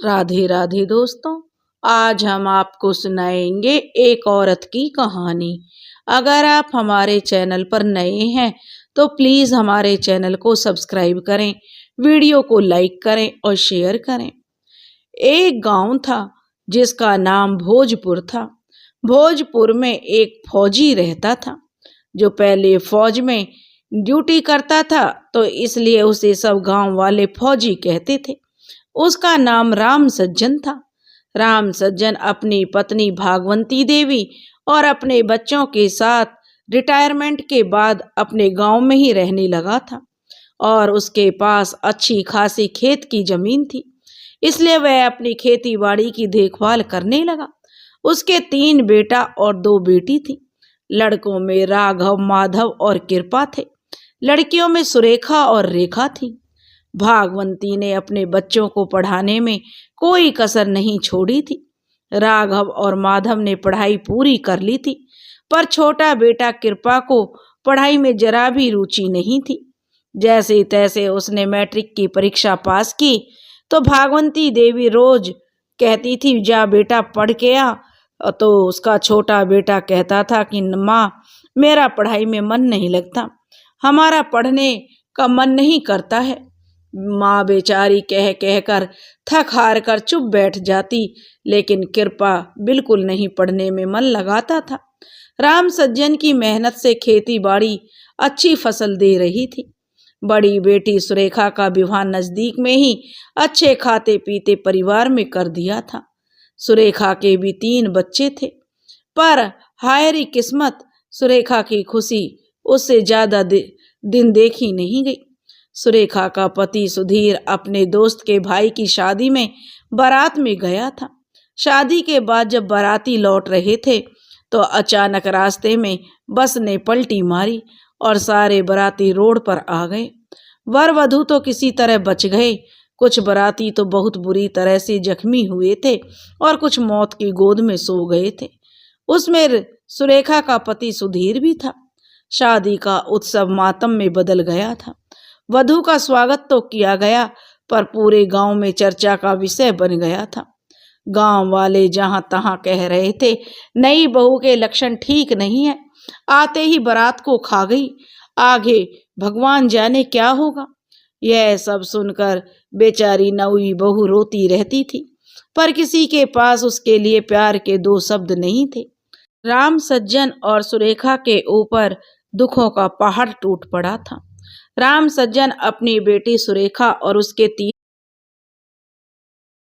राधे राधे दोस्तों। आज हम आपको सुनाएंगे एक औरत की कहानी। अगर आप हमारे चैनल पर नए हैं तो प्लीज हमारे चैनल को सब्सक्राइब करें, वीडियो को लाइक करें और शेयर करें। एक गांव था जिसका नाम भोजपुर था। भोजपुर में एक फौजी रहता था जो पहले फौज में ड्यूटी करता था, तो इसलिए उसे सब गांव वाले फौजी कहते थे। उसका नाम राम सज्जन था। राम सज्जन अपनी पत्नी भागवंती देवी और अपने बच्चों के साथ रिटायरमेंट के बाद अपने गांव में ही रहने लगा था और उसके पास अच्छी खासी खेत की जमीन थी, इसलिए वह अपनी खेती बाड़ी की देखभाल करने लगा। उसके 3 बेटा और 2 बेटी थी। लड़कों में राघव, माधव और कृपा थे। लड़कियों में सुरेखा और रेखा थी। भागवंती ने अपने बच्चों को पढ़ाने में कोई कसर नहीं छोड़ी थी। राघव और माधव ने पढ़ाई पूरी कर ली थी, पर छोटा बेटा कृपा को पढ़ाई में जरा भी रुचि नहीं थी। जैसे तैसे उसने मैट्रिक की परीक्षा पास की तो भागवंती देवी रोज कहती थी, जा बेटा पढ़ के आ। तो उसका छोटा बेटा कहता था कि माँ, मेरा पढ़ाई में मन नहीं लगता, हमारा पढ़ने का मन नहीं करता है। माँ बेचारी कह कह कर थक हार कर चुप बैठ जाती, लेकिन कृपा बिल्कुल नहीं पढ़ने में मन लगाता था। राम सज्जन की मेहनत से खेती बाड़ी अच्छी फसल दे रही थी। बड़ी बेटी सुरेखा का विवाह नजदीक में ही अच्छे खाते पीते परिवार में कर दिया था। सुरेखा के भी 3 बच्चे थे, पर हायरी किस्मत, सुरेखा की खुशी उससे ज्यादा दिन देखी नहीं गई। सुरेखा का पति सुधीर अपने दोस्त के भाई की शादी में बारात में गया था। शादी के बाद जब बाराती लौट रहे थे तो अचानक रास्ते में बस ने पलटी मारी और सारे बाराती रोड पर आ गए। वर वधू तो किसी तरह बच गए, कुछ बाराती तो बहुत बुरी तरह से जख्मी हुए थे और कुछ मौत की गोद में सो गए थे। उसमें सुरेखा का पति सुधीर भी था। शादी का उत्सव मातम में बदल गया था। वधू का स्वागत तो किया गया, पर पूरे गांव में चर्चा का विषय बन गया था। गांव वाले जहां तहां कह रहे थे, नई बहू के लक्षण ठीक नहीं है, आते ही बारात को खा गई, आगे भगवान जाने क्या होगा। यह सब सुनकर बेचारी नई बहू रोती रहती थी, पर किसी के पास उसके लिए प्यार के 2 शब्द नहीं थे। राम सज्जन और सुरेखा के ऊपर दुखों का पहाड़ टूट पड़ा था। राम सज्जन अपनी बेटी सुरेखा और उसके 3